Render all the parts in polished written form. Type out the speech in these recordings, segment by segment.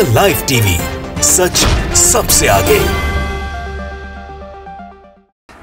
The live TV, सच सबसे आगे।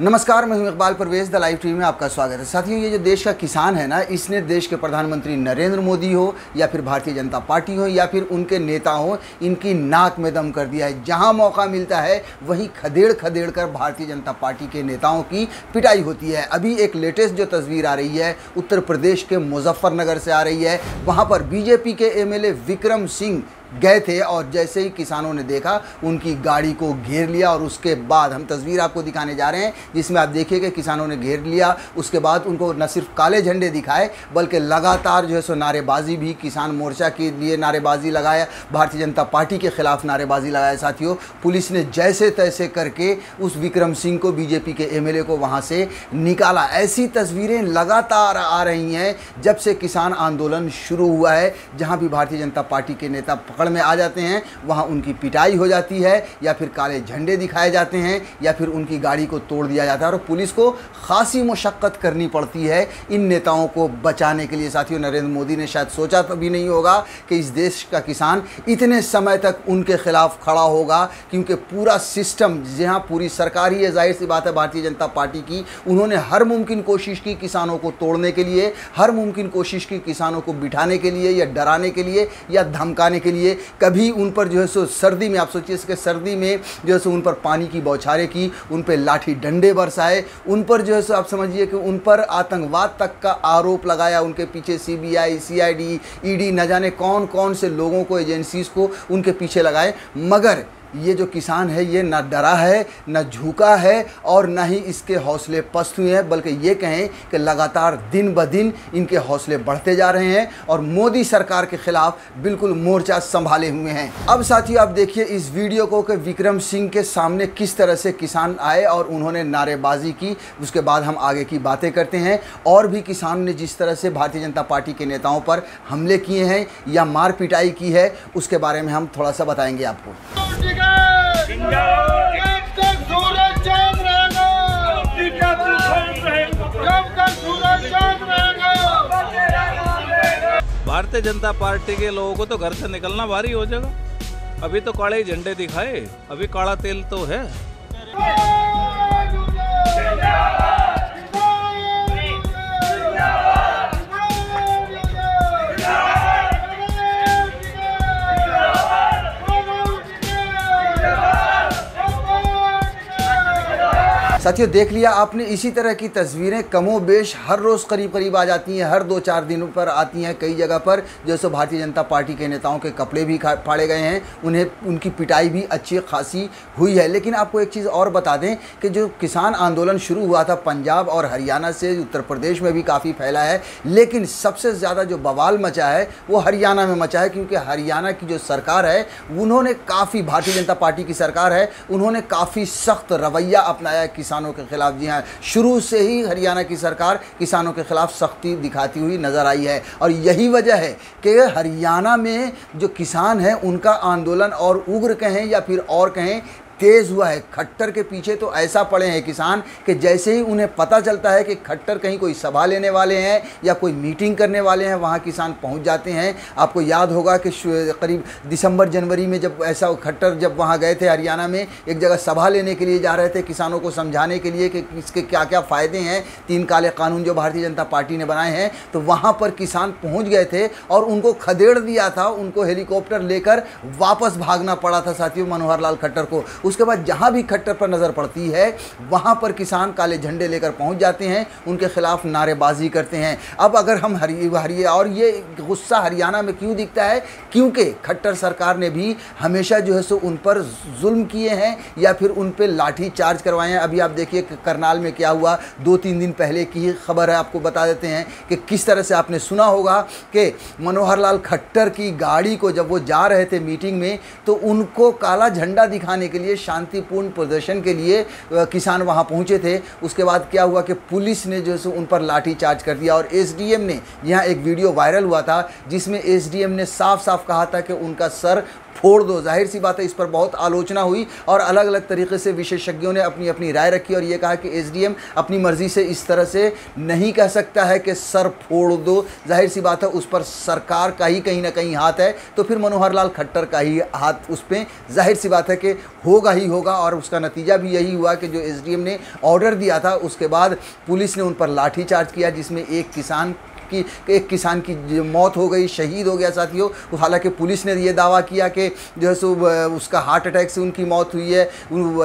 नमस्कार, मैं हूं Iqbal Parvez. The live TV में आपका स्वागत है। साथियों, ये जो देश का किसान है ना, इसने देश के प्रधानमंत्री नरेंद्र मोदी हो या फिर भारतीय जनता पार्टी हो या फिर उनके नेता हो, इनकी नाक में दम कर दिया है। जहां मौका मिलता है वहीं खदेड़ खदेड़ कर भारतीय जनता पार्टी के नेताओं की पिटाई होती है। अभी एक लेटेस्ट जो तस्वीर आ रही है उत्तर प्रदेश के मुजफ्फरनगर से आ रही है। वहाँ पर बीजेपी के एमएलए विक्रम सिंह गए थे और जैसे ही किसानों ने देखा उनकी गाड़ी को घेर लिया और उसके बाद हम तस्वीर आपको दिखाने जा रहे हैं जिसमें आप देखिए कि किसानों ने घेर लिया। उसके बाद उनको न सिर्फ काले झंडे दिखाए बल्कि लगातार जो है सो नारेबाजी भी, किसान मोर्चा के लिए नारेबाजी लगाया, भारतीय जनता पार्टी के खिलाफ नारेबाजी लगाया। साथियों, पुलिस ने जैसे तैसे करके उस विक्रम सिंह को, बीजेपी के एमएलए को वहाँ से निकाला। ऐसी तस्वीरें लगातार आ रही हैं जब से किसान आंदोलन शुरू हुआ है। जहाँ भी भारतीय जनता पार्टी के नेता पकड़ में आ जाते हैं वहां उनकी पिटाई हो जाती है या फिर काले झंडे दिखाए जाते हैं या फिर उनकी गाड़ी को तोड़ दिया जाता है और पुलिस को खासी मुशक्कत करनी पड़ती है इन नेताओं को बचाने के लिए। साथियों, नरेंद्र मोदी ने शायद सोचा भी नहीं होगा कि इस देश का किसान इतने समय तक उनके खिलाफ खड़ा होगा, क्योंकि पूरा सिस्टम, जहां पूरी सरकार ही है, जाहिर सी बात है भारतीय जनता पार्टी की, उन्होंने हर मुमकिन कोशिश की किसानों को तोड़ने के लिए, हर मुमकिन कोशिश की किसानों को बिठाने के लिए या डराने के लिए या धमकाने के लिए। कभी उन पर जो है सो सर्दी में, आप सोचिए इसके सर्दी में जो है सो उन पर पानी की बौछारें की, उन पर लाठी डंडे बरसाए, उन पर जो है सो आप समझिए कि उन पर आतंकवाद तक का आरोप लगाया। उनके पीछे सीबीआई, सीआईडी, ईडी, न जाने कौन कौन से लोगों को, एजेंसीज को उनके पीछे लगाए। मगर ये जो किसान है ये ना डरा है, ना झुका है और ना ही इसके हौसले पस्त हुए हैं, बल्कि ये कहें कि लगातार दिन ब दिन इनके हौसले बढ़ते जा रहे हैं और मोदी सरकार के खिलाफ बिल्कुल मोर्चा संभाले हुए हैं। अब साथियों, आप देखिए इस वीडियो को कि विक्रम सिंह के सामने किस तरह से किसान आए और उन्होंने नारेबाजी की। उसके बाद हम आगे की बातें करते हैं। और भी किसान ने जिस तरह से भारतीय जनता पार्टी के नेताओं पर हमले किए हैं या मार पिटाई की है, उसके बारे में हम थोड़ा सा बताएंगे आपको। भारतीय जनता पार्टी के लोगों को तो घर से निकलना भारी हो जाएगा। अभी तो काले झंडे दिखाए, अभी काला तेल तो है। साथियों, देख लिया आपने, इसी तरह की तस्वीरें कमोबेश हर रोज़ करीब करीब आ जाती हैं, हर 2-4 दिनों पर आती हैं। कई जगह पर जैसे भारतीय जनता पार्टी के नेताओं के कपड़े भी फाड़े गए हैं, उन्हें उनकी पिटाई भी अच्छी खासी हुई है। लेकिन आपको एक चीज़ और बता दें कि जो किसान आंदोलन शुरू हुआ था पंजाब और हरियाणा से, उत्तर प्रदेश में भी काफ़ी फैला है, लेकिन सबसे ज़्यादा जो बवाल मचा है वो हरियाणा में मचा है, क्योंकि हरियाणा की जो सरकार है उन्होंने काफ़ी, भारतीय जनता पार्टी की सरकार है, उन्होंने काफ़ी सख्त रवैया अपनाया किसानों के खिलाफ। जी हाँ, शुरू से ही हरियाणा की सरकार किसानों के खिलाफ सख्ती दिखाती हुई नजर आई है और यही वजह है कि हरियाणा में जो किसान हैं उनका आंदोलन और उग्र कहें या फिर और कहें तेज़ हुआ है। खट्टर के पीछे तो ऐसा पड़े हैं किसान कि जैसे ही उन्हें पता चलता है कि खट्टर कहीं कोई सभा लेने वाले हैं या कोई मीटिंग करने वाले हैं, वहाँ किसान पहुँच जाते हैं। आपको याद होगा कि करीब दिसंबर जनवरी में जब ऐसा खट्टर जब वहाँ गए थे हरियाणा में, एक जगह सभा लेने के लिए जा रहे थे, किसानों को समझाने के लिए कि इसके क्या क्या फ़ायदे हैं, 3 काले कानून जो भारतीय जनता पार्टी ने बनाए हैं, तो वहाँ पर किसान पहुँच गए थे और उनको खदेड़ दिया था। उनको हेलीकॉप्टर लेकर वापस भागना पड़ा था साथियों मनोहर लाल खट्टर को। उसके बाद जहां भी खट्टर पर नजर पड़ती है वहां पर किसान काले झंडे लेकर पहुंच जाते हैं, उनके खिलाफ नारेबाजी करते हैं। अब अगर हम और ये गुस्सा हरियाणा में क्यों दिखता है, क्योंकि खट्टर सरकार ने भी हमेशा जो है सो उन पर जुल्म किए हैं या फिर उन पर लाठी चार्ज करवाए हैं। अभी आप देखिए करनाल में क्या हुआ, 2-3 दिन पहले की ही खबर है, आपको बता देते हैं कि किस तरह से आपने सुना होगा कि मनोहर लाल खट्टर की गाड़ी को जब वो जा रहे थे मीटिंग में तो उनको काला झंडा दिखाने के लिए शांतिपूर्ण प्रदर्शन के लिए किसान वहाँ पहुँचे थे। उसके बाद क्या हुआ कि पुलिस ने जो है उन पर लाठीचार्ज कर दिया और एसडीएम ने, यहाँ एक वीडियो वायरल हुआ था जिसमें एसडीएम ने साफ साफ कहा था कि उनका सर फोड़ दो। जाहिर सी बात है इस पर बहुत आलोचना हुई और अलग अलग तरीके से विशेषज्ञों ने अपनी अपनी राय रखी और ये कहा कि एसडीएम अपनी मर्जी से इस तरह से नहीं कह सकता है कि सर फोड़ दो। जाहिर सी बात है उस पर सरकार का ही कहीं ना कहीं हाथ है, तो फिर मनोहर लाल खट्टर का ही हाथ उस पर जाहिर सी बात है कि होगा ही होगा। और उसका नतीजा भी यही हुआ कि जो एसडीएम ने ऑर्डर दिया था उसके बाद पुलिस ने उन पर लाठीचार्ज किया, जिसमें एक किसान की मौत हो गई, शहीद हो गया साथियों। हालांकि पुलिस ने ये दावा किया कि जो है सो उसका हार्ट अटैक से उनकी मौत हुई है,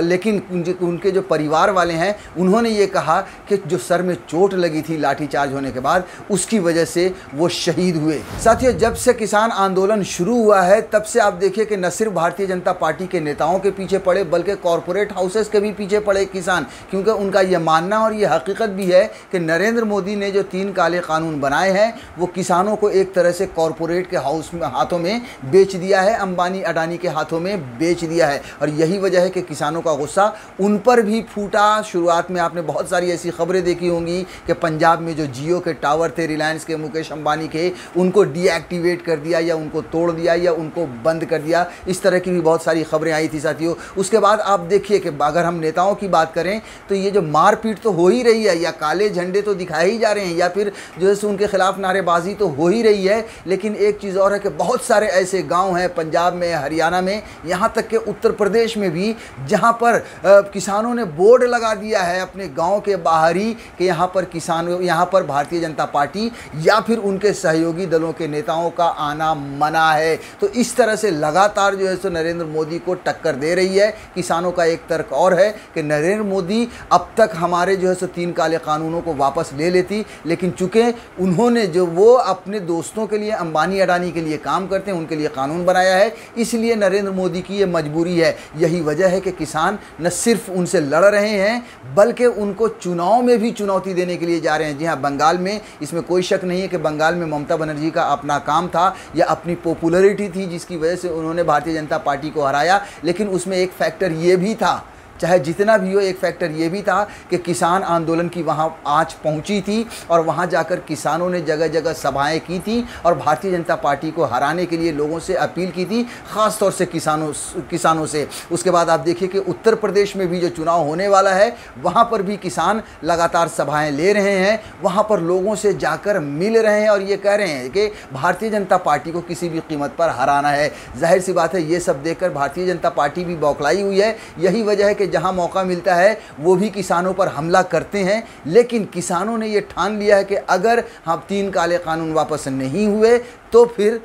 लेकिन उनके जो परिवार वाले हैं उन्होंने ये कहा कि जो सर में चोट लगी थी लाठीचार्ज होने के बाद उसकी वजह से वो शहीद हुए। साथियों, जब से किसान आंदोलन शुरू हुआ है तब से आप देखिए कि न सिर्फ भारतीय जनता पार्टी के नेताओं के पीछे पड़े बल्कि कॉरपोरेट हाउसेस के भी पीछे पड़े किसान, क्योंकि उनका ये मानना और ये हकीकत भी है कि नरेंद्र मोदी ने जो 3 काले कानून बनाए हैं वो किसानों को एक तरह से कॉरपोरेट के हाथों में बेच दिया है, अंबानी अडानी के हाथों में बेच दिया है। और यही वजह है कि किसानों का गुस्सा उन पर भी फूटा। शुरुआत में आपने बहुत सारी ऐसी खबरें देखी होंगी कि पंजाब में जो जियो के टावर थे रिलायंस के, मुकेश अंबानी के, उनको डीएक्टिवेट कर दिया या उनको तोड़ दिया या उनको बंद कर दिया। इस तरह की भी बहुत सारी खबरें आई थी साथियों। उसके बाद आप देखिए कि अगर हम नेताओं की बात करें तो ये जो मारपीट तो हो ही रही है या काले झंडे तो दिखाए ही जा रहे हैं या फिर जो है उनके खिलाफ नारेबाजी तो हो ही रही है, लेकिन एक चीज़ और है कि बहुत सारे ऐसे गांव हैं पंजाब में, हरियाणा में, यहाँ तक कि उत्तर प्रदेश में भी, जहाँ पर किसानों ने बोर्ड लगा दिया है अपने गांव के बाहर ही कि यहाँ पर भारतीय जनता पार्टी या फिर उनके सहयोगी दलों के नेताओं का आना मना है। तो इस तरह से लगातार जो है सो नरेंद्र मोदी को टक्कर दे रही है। किसानों का एक तर्क और है कि नरेंद्र मोदी अब तक हमारे जो है सो 3 काले कानूनों को वापस ले लेती, लेकिन चूँकि उन्होंने जो वो अपने दोस्तों के लिए, अंबानी अडानी के लिए काम करते हैं, उनके लिए कानून बनाया है, इसलिए नरेंद्र मोदी की ये मजबूरी है। यही वजह है कि किसान न सिर्फ उनसे लड़ रहे हैं बल्कि उनको चुनाव में भी चुनौती देने के लिए जा रहे हैं। जी हाँ, बंगाल में, इसमें कोई शक नहीं है कि बंगाल में ममता बनर्जी का अपना काम था या अपनी पॉपुलैरिटी थी जिसकी वजह से उन्होंने भारतीय जनता पार्टी को हराया, लेकिन उसमें एक फैक्टर ये भी था, चाहे जितना भी हो, एक फैक्टर ये भी था कि किसान आंदोलन की वहाँ आँच पहुँची थी और वहाँ जाकर किसानों ने जगह जगह सभाएं की थी और भारतीय जनता पार्टी को हराने के लिए लोगों से अपील की थी, ख़ास तौर से किसानों से। उसके बाद आप देखिए कि उत्तर प्रदेश में भी जो चुनाव होने वाला है वहाँ पर भी किसान लगातार सभाएँ ले रहे हैं, वहाँ पर लोगों से जाकर मिल रहे हैं और ये कह रहे हैं कि भारतीय जनता पार्टी को किसी भी कीमत पर हराना है। जाहिर सी बात है ये सब देखकर भारतीय जनता पार्टी भी बौखलाई हुई है। यही वजह है कि जहां मौका मिलता है वो भी किसानों पर हमला करते हैं, लेकिन किसानों ने ये ठान लिया है कि अगर हम 3 काले कानून वापस नहीं हुए तो फिर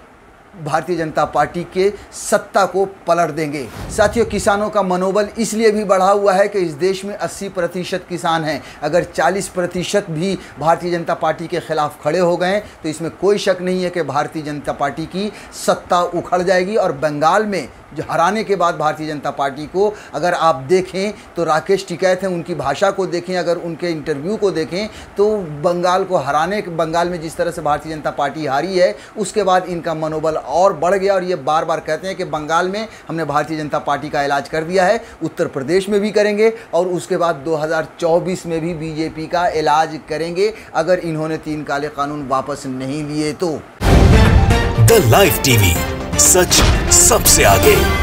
भारतीय जनता पार्टी के सत्ता को पलट देंगे। साथियों, किसानों का मनोबल इसलिए भी बढ़ा हुआ है कि इस देश में 80% किसान हैं। अगर 40% भी भारतीय जनता पार्टी के खिलाफ खड़े हो गए तो इसमें कोई शक नहीं है कि भारतीय जनता पार्टी की सत्ता उखड़ जाएगी। और बंगाल में जो हराने के बाद भारतीय जनता पार्टी को अगर आप देखें तो राकेश टिकैत हैं, उनकी भाषा को देखें, अगर उनके इंटरव्यू को देखें तो बंगाल में जिस तरह से भारतीय जनता पार्टी हारी है उसके बाद इनका मनोबल और बढ़ गया और ये बार बार कहते हैं कि बंगाल में हमने भारतीय जनता पार्टी का इलाज कर दिया है, उत्तर प्रदेश में भी करेंगे और उसके बाद 2024 में भी बीजेपी का इलाज करेंगे अगर इन्होंने 3 काले कानून वापस नहीं लिए तो। द लाइव टीवी, सच सबसे आगे।